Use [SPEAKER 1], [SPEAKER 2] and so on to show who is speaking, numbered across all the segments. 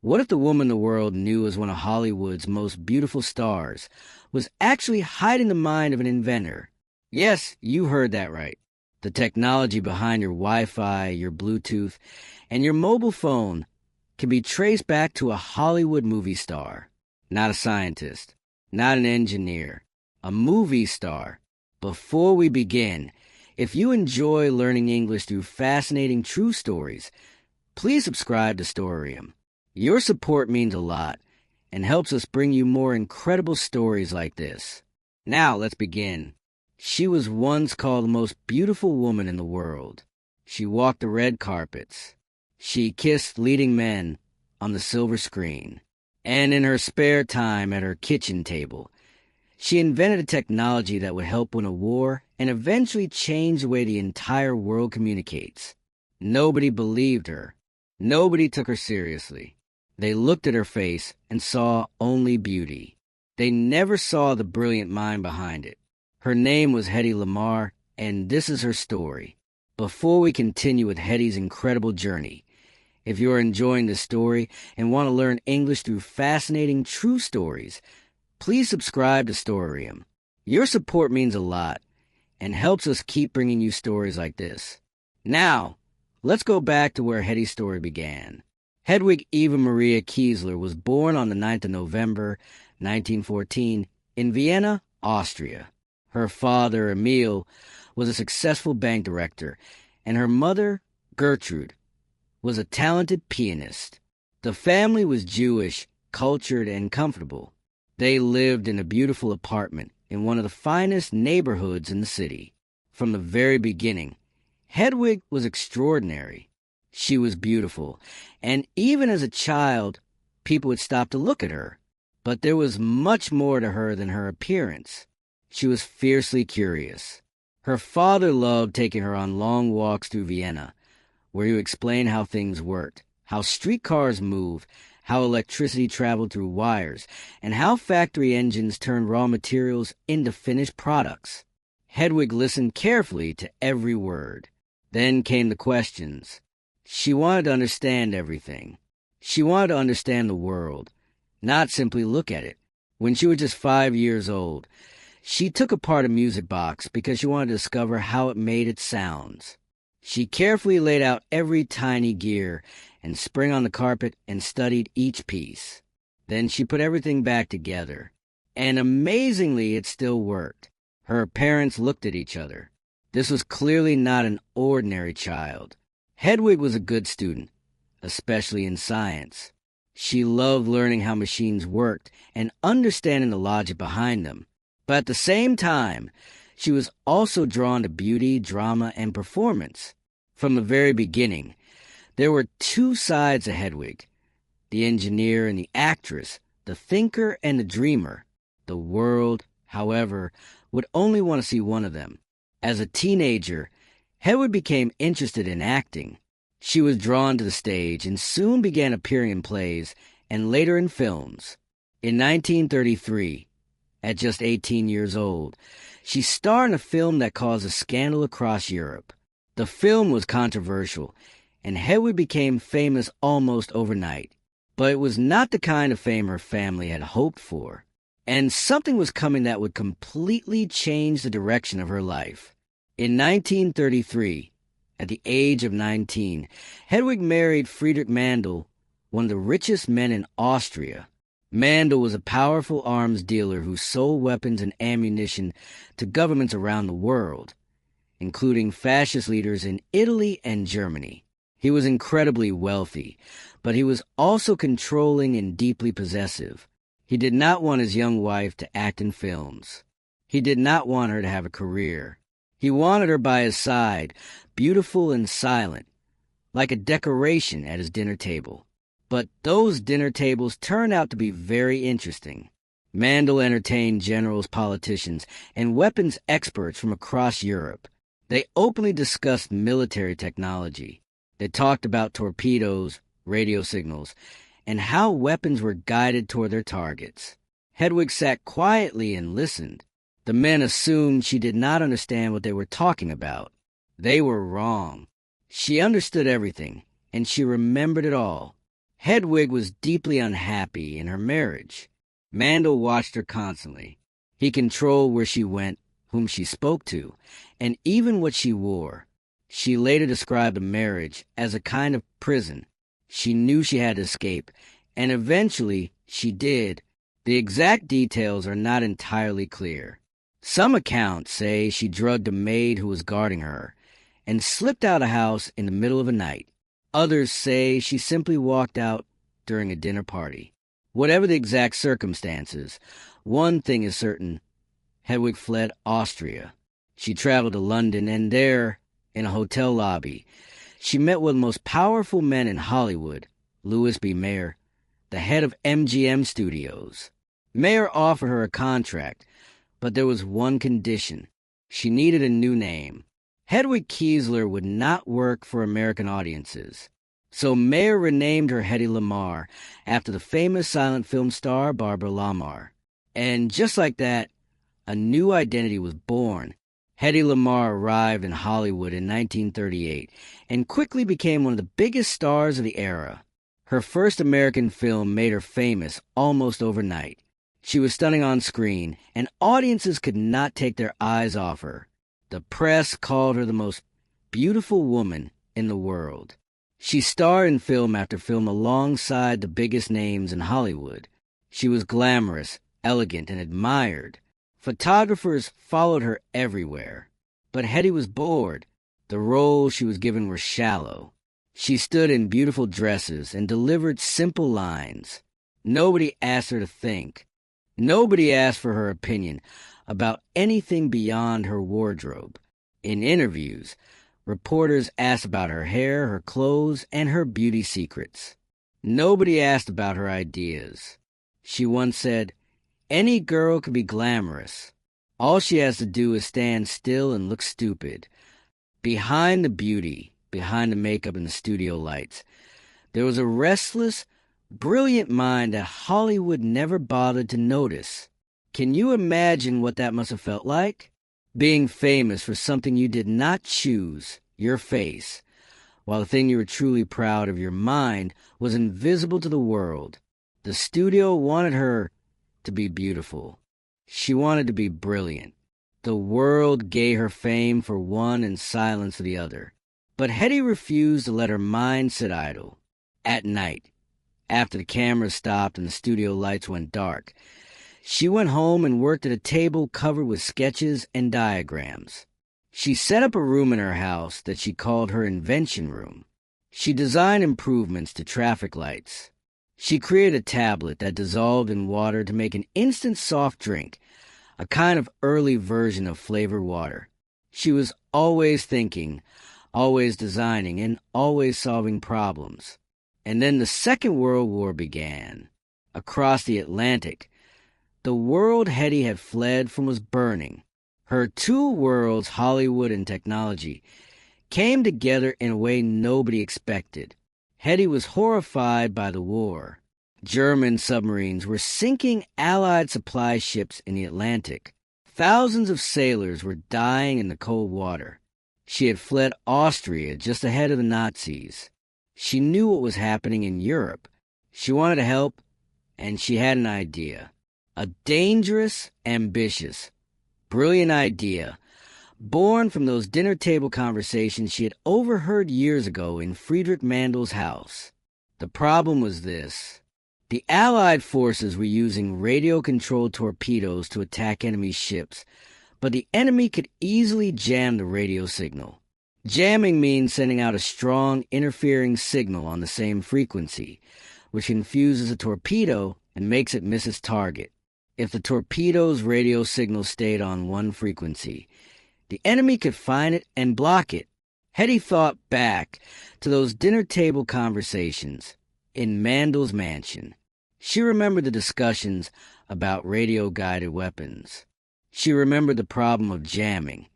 [SPEAKER 1] What if the woman the world knew as one of Hollywood's most beautiful stars was actually hiding the mind of an inventor? Yes, you heard that right. The technology behind your Wi-Fi, your Bluetooth, and your mobile phone can be traced back to a Hollywood movie star. Not a scientist, not an engineer, a movie star. Before we begin, if you enjoy learning English through fascinating true stories, please subscribe to Storium. Your support means a lot and helps us bring you more incredible stories like this. Now let's begin. She was once called the most beautiful woman in the world. She walked the red carpets. She kissed leading men on the silver screen. And in her spare time at her kitchen table, she invented a technology that would help win a war and eventually change the way the entire world communicates. Nobody believed her. Nobody took her seriously. They looked at her face and saw only beauty. They never saw the brilliant mind behind it. Her name was Hedy Lamarr, and this is her story. Before we continue with Hedy's incredible journey, if you're enjoying this story and want to learn English through fascinating true stories, please subscribe to Storium. Your support means a lot and helps us keep bringing you stories like this. Now, let's go back to where Hedy's story began. Hedwig Eva Maria Kiesler was born on the 9th of November, 1914, in Vienna, Austria. Her father, Emil, was a successful bank director, and her mother, Gertrude, was a talented pianist. The family was Jewish, cultured, and comfortable. They lived in a beautiful apartment in one of the finest neighborhoods in the city. From the very beginning, Hedwig was extraordinary. She was beautiful, and even as a child, people would stop to look at her. But there was much more to her than her appearance. She was fiercely curious. Her father loved taking her on long walks through Vienna, where he would explain how things worked, how streetcars move, how electricity traveled through wires, and how factory engines turned raw materials into finished products. Hedwig listened carefully to every word. Then came the questions. She wanted to understand everything. She wanted to understand the world, not simply look at it. When she was just 5 years old, she took apart a music box because she wanted to discover how it made its sounds. She carefully laid out every tiny gear and sprang on the carpet and studied each piece. Then she put everything back together. And amazingly, it still worked. Her parents looked at each other. This was clearly not an ordinary child. Hedwig was a good student, especially in science. She loved learning how machines worked and understanding the logic behind them. But at the same time, she was also drawn to beauty, drama, and performance. From the very beginning, there were two sides to Hedwig: the engineer and the actress, the thinker and the dreamer. The world, however, would only want to see one of them. As a teenager, Hedwig became interested in acting. She was drawn to the stage and soon began appearing in plays and later in films. In 1933, at just 18 years old, she starred in a film that caused a scandal across Europe. The film was controversial, and Hedwig became famous almost overnight. But it was not the kind of fame her family had hoped for. And something was coming that would completely change the direction of her life. In 1933, at the age of 19, Hedwig married Friedrich Mandel, one of the richest men in Austria. Mandel was a powerful arms dealer who sold weapons and ammunition to governments around the world, including fascist leaders in Italy and Germany. He was incredibly wealthy, but he was also controlling and deeply possessive. He did not want his young wife to act in films. He did not want her to have a career. He wanted her by his side, beautiful and silent, like a decoration at his dinner table. But those dinner tables turned out to be very interesting. Mandel entertained generals, politicians, and weapons experts from across Europe. They openly discussed military technology. They talked about torpedoes, radio signals, and how weapons were guided toward their targets. Hedwig sat quietly and listened. The men assumed she did not understand what they were talking about. They were wrong. She understood everything, and she remembered it all. Hedwig was deeply unhappy in her marriage. Mandel watched her constantly. He controlled where she went, whom she spoke to, and even what she wore. She later described the marriage as a kind of prison. She knew she had to escape, and eventually she did. The exact details are not entirely clear. Some accounts say she drugged a maid who was guarding her and slipped out of the house in the middle of the night. Others say she simply walked out during a dinner party. Whatever the exact circumstances, one thing is certain: Hedwig fled Austria. She traveled to London, and there, in a hotel lobby, she met one of the most powerful men in Hollywood, Louis B. Mayer, the head of MGM Studios. Mayer offered her a contract, but there was one condition. She needed a new name. Hedwig Kiesler would not work for American audiences, so Mayer renamed her Hedy Lamarr after the famous silent film star Barbara Lamarr. And just like that, a new identity was born. Hedy Lamarr arrived in Hollywood in 1938 and quickly became one of the biggest stars of the era. Her first American film made her famous almost overnight. She was stunning on screen, and audiences could not take their eyes off her. The press called her the most beautiful woman in the world. She starred in film after film alongside the biggest names in Hollywood. She was glamorous, elegant, and admired. Photographers followed her everywhere. But Hedy was bored. The roles she was given were shallow. She stood in beautiful dresses and delivered simple lines. Nobody asked her to think. Nobody asked for her opinion about anything beyond her wardrobe. In interviews, reporters asked about her hair, her clothes, and her beauty secrets. Nobody asked about her ideas. She once said, "Any girl can be glamorous. All she has to do is stand still and look stupid." Behind the beauty, behind the makeup and the studio lights, there was a restless, brilliant mind that Hollywood never bothered to notice. Can you imagine what that must have felt like? Being famous for something you did not choose, your face, while the thing you were truly proud of, your mind, was invisible to the world. The studio wanted her to be beautiful. She wanted to be brilliant. The world gave her fame for one and silence for the other. But Hedy refused to let her mind sit idle. At night, after the cameras stopped and the studio lights went dark, she went home and worked at a table covered with sketches and diagrams. She set up a room in her house that she called her invention room. She designed improvements to traffic lights. She created a tablet that dissolved in water to make an instant soft drink, a kind of early version of flavored water. She was always thinking, always designing, and always solving problems. And then the Second World War began. Across the Atlantic, the world Hedy had fled from was burning. Her two worlds, Hollywood and technology, came together in a way nobody expected. Hedy was horrified by the war. German submarines were sinking Allied supply ships in the Atlantic. Thousands of sailors were dying in the cold water. She had fled Austria just ahead of the Nazis. She knew what was happening in Europe. She wanted to help, and she had an idea. A dangerous, ambitious, brilliant idea, born from those dinner table conversations she had overheard years ago in Friedrich Mandel's house. The problem was this. The Allied forces were using radio-controlled torpedoes to attack enemy ships, but the enemy could easily jam the radio signal. Jamming means sending out a strong, interfering signal on the same frequency, which confuses a torpedo and makes it miss its target. If the torpedo's radio signal stayed on one frequency, the enemy could find it and block it. Hedy thought back to those dinner table conversations in Mandel's mansion. She remembered the discussions about radio-guided weapons. She remembered the problem of jamming.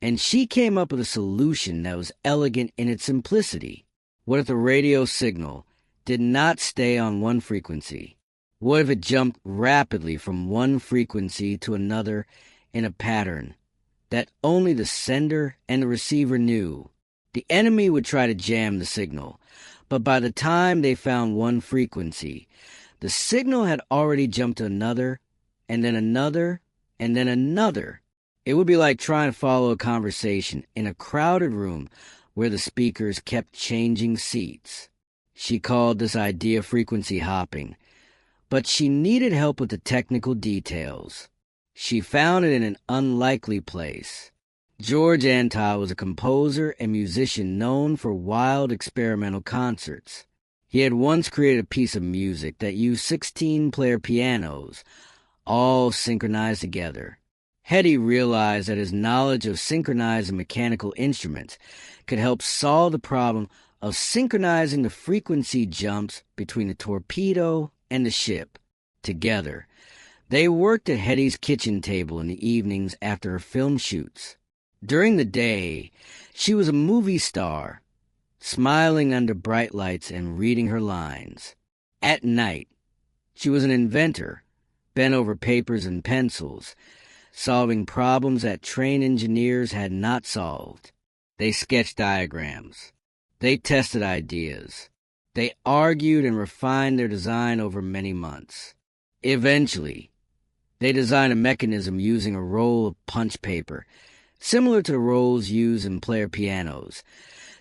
[SPEAKER 1] And she came up with a solution that was elegant in its simplicity. What if the radio signal did not stay on one frequency? What if it jumped rapidly from one frequency to another in a pattern that only the sender and the receiver knew? The enemy would try to jam the signal, But by the time they found one frequency, the signal had already jumped to another, and then another, and then another. It would be like trying to follow a conversation in a crowded room where the speakers kept changing seats. She called this idea frequency hopping, but she needed help with the technical details. She found it in an unlikely place. George Antheil was a composer and musician known for wild experimental concerts. He had once created a piece of music that used 16-player pianos, all synchronized together. Hedy realized that his knowledge of synchronized and mechanical instruments could help solve the problem of synchronizing the frequency jumps between the torpedo and the ship together. They worked at Hedy's kitchen table in the evenings after her film shoots. During the day, she was a movie star, smiling under bright lights and reading her lines. At night, she was an inventor, bent over papers and pencils, solving problems that trained engineers had not solved. They sketched diagrams. They tested ideas. They argued and refined their design over many months. Eventually, they designed a mechanism using a roll of punch paper, similar to the rolls used in player pianos,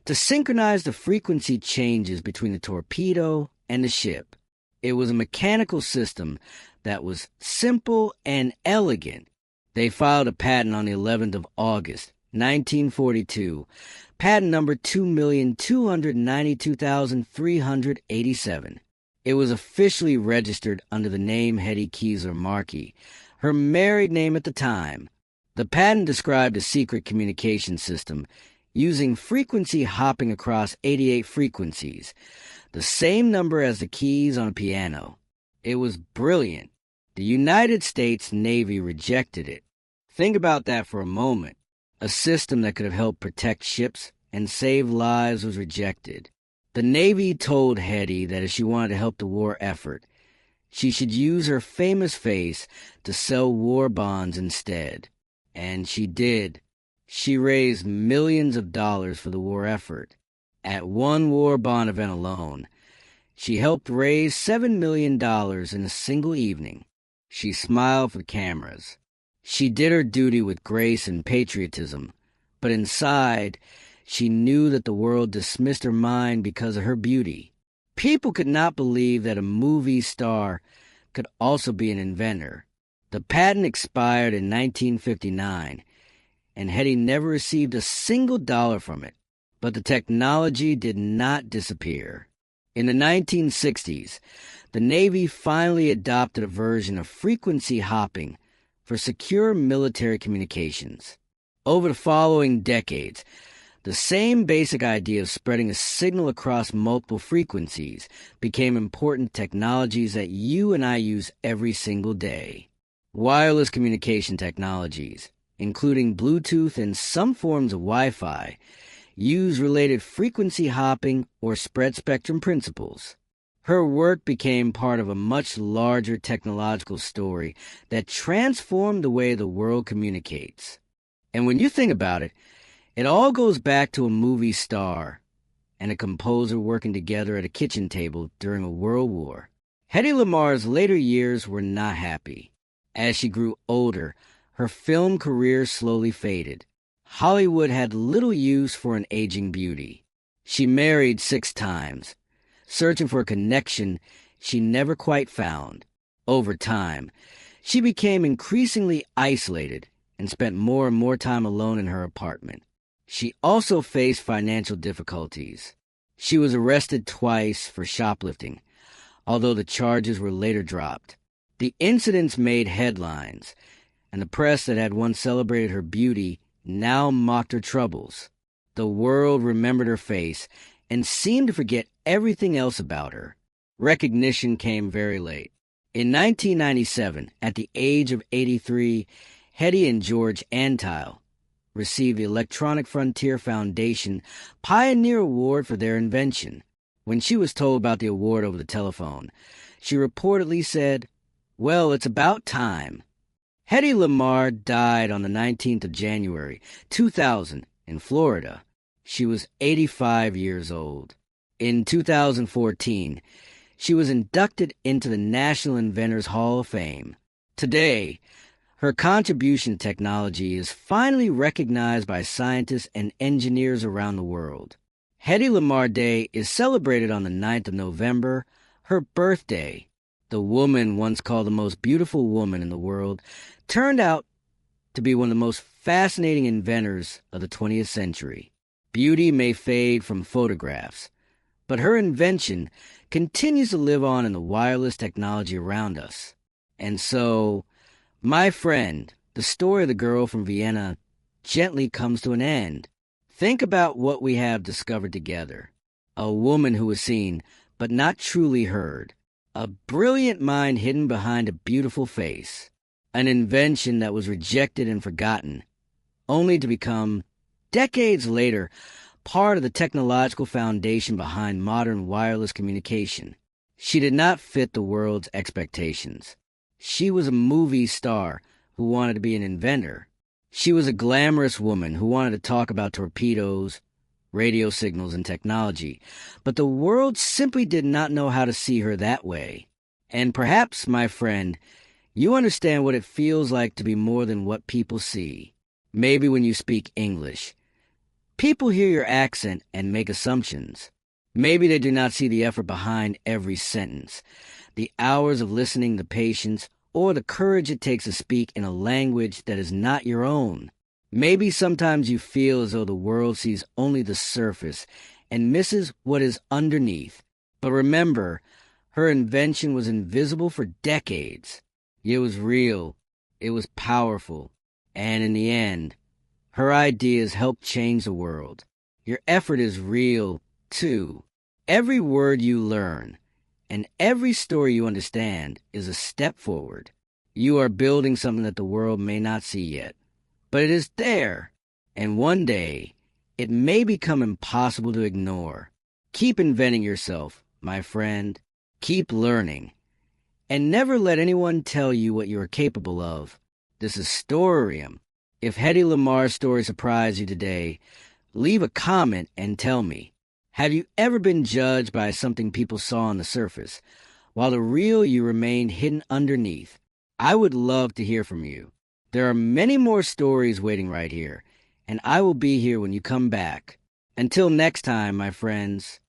[SPEAKER 1] to synchronize the frequency changes between the torpedo and the ship. It was a mechanical system that was simple and elegant. They filed a patent on the 11th of August, 1942, patent number 2,292,387. It was officially registered under the name Hedy Lamarr, her married name at the time. The patent described a secret communication system using frequency hopping across 88 frequencies, the same number as the keys on a piano. It was brilliant. The United States Navy rejected it. Think about that for a moment. A system that could have helped protect ships and save lives was rejected. The Navy told Hedy that if she wanted to help the war effort, she should use her famous face to sell war bonds instead. And she did. She raised millions of dollars for the war effort. At one war bond event alone, she helped raise $7 million in a single evening. She smiled for the cameras. She did her duty with grace and patriotism, but inside, she knew that the world dismissed her mind because of her beauty. People could not believe that a movie star could also be an inventor. The patent expired in 1959, and Hedy never received a single dollar from it. But the technology did not disappear. In the 1960s, the Navy finally adopted a version of frequency hopping for secure military communications. Over the following decades, the same basic idea of spreading a signal across multiple frequencies became important technologies that you and I use every single day. Wireless communication technologies, including Bluetooth and some forms of Wi-Fi, use related frequency hopping or spread spectrum principles. Her work became part of a much larger technological story that transformed the way the world communicates. And when you think about it, it all goes back to a movie star and a composer working together at a kitchen table during a world war. Hedy Lamarr's later years were not happy. As she grew older, her film career slowly faded. Hollywood had little use for an aging beauty. She married 6 times, searching for a connection she never quite found. Over time, she became increasingly isolated and spent more and more time alone in her apartment. She also faced financial difficulties. She was arrested twice for shoplifting, although the charges were later dropped. The incidents made headlines, and the press that had once celebrated her beauty now mocked her troubles. The world remembered her face and seemed to forget everything else about her. Recognition came very late. In 1997, at the age of 83, Hedy and George Antheil received the Electronic Frontier Foundation Pioneer Award for their invention. When she was told about the award over the telephone, she reportedly said, "Well, it's about time." Hedy Lamarr died on the 19th of January, 2000, in Florida. She was 85 years old. In 2014, she was inducted into the National Inventors Hall of Fame. Today, her contribution to technology is finally recognized by scientists and engineers around the world. Hedy Lamarr Day is celebrated on the 9th of November, her birthday. The woman once called the most beautiful woman in the world turned out to be one of the most fascinating inventors of the 20th century. Beauty may fade from photographs, but her invention continues to live on in the wireless technology around us. And so, my friend, the story of the girl from Vienna gently comes to an end. Think about what we have discovered together. A woman who was seen, but not truly heard. A brilliant mind hidden behind a beautiful face. An invention that was rejected and forgotten, only to become, decades later, part of the technological foundation behind modern wireless communication. She did not fit the world's expectations. She was a movie star who wanted to be an inventor. She was a glamorous woman who wanted to talk about torpedoes, radio signals, and technology. But the world simply did not know how to see her that way. And perhaps, my friend, you understand what it feels like to be more than what people see. Maybe when you speak English, people hear your accent and make assumptions. Maybe they do not see the effort behind every sentence, the hours of listening, the patience, or the courage it takes to speak in a language that is not your own. Maybe sometimes you feel as though the world sees only the surface and misses what is underneath. But remember, her invention was invisible for decades. It was real, it was powerful, and in the end, her ideas helped change the world. Your effort is real, too. Every word you learn, and every story you understand is a step forward. You are building something that the world may not see yet, but it is there, and one day, it may become impossible to ignore. Keep inventing yourself, my friend. Keep learning. And never let anyone tell you what you are capable of. This is Storium. If Hedy Lamarr's story surprised you today, leave a comment and tell me. Have you ever been judged by something people saw on the surface, while the real you remained hidden underneath? I would love to hear from you. There are many more stories waiting right here, and I will be here when you come back. Until next time, my friends.